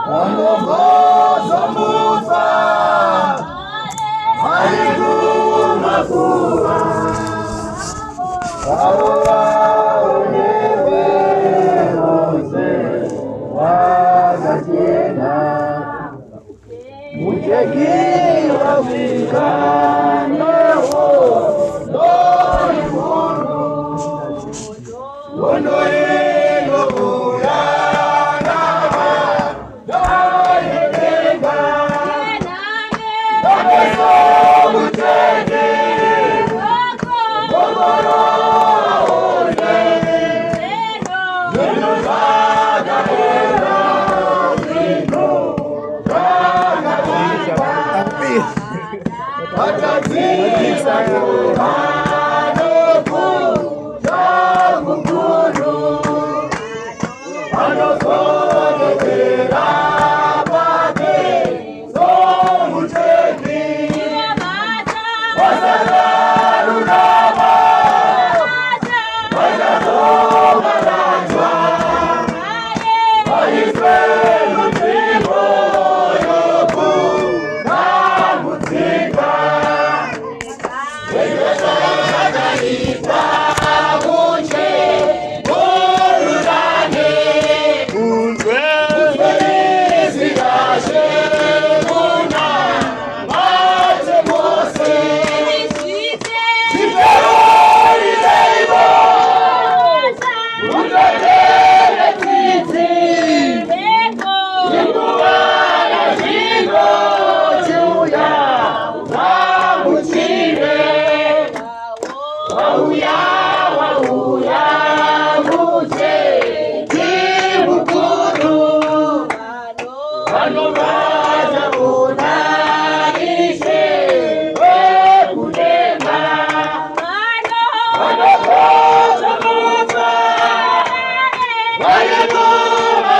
Ongoza mufa Halikuma kuwa Awa unewe Ose Wagatiena Mujegi Afrika Neho Dori Munu Wondo Ego Uyana Dori Benga Dori Somutegi Gogoro Aone Zeno Zaga Era Zino Zaga Era Patatiza Yohano Jamukuru Ano Sode Terabate Somutegi Wasalaru Nama Wasazoma Rajwa Waiswelu Tribo Yoku Namutika Yeyosagadita Bunche Burudane Uzwezi Gashe Muna Mate Mose Siperori Zeibo Uzadele Titi Yikuwana Jigo Juya Namuchire Wauya Muche Kibukuru Wanomaza Unaishe Wekudema Wanokoza Mufa Wayakuma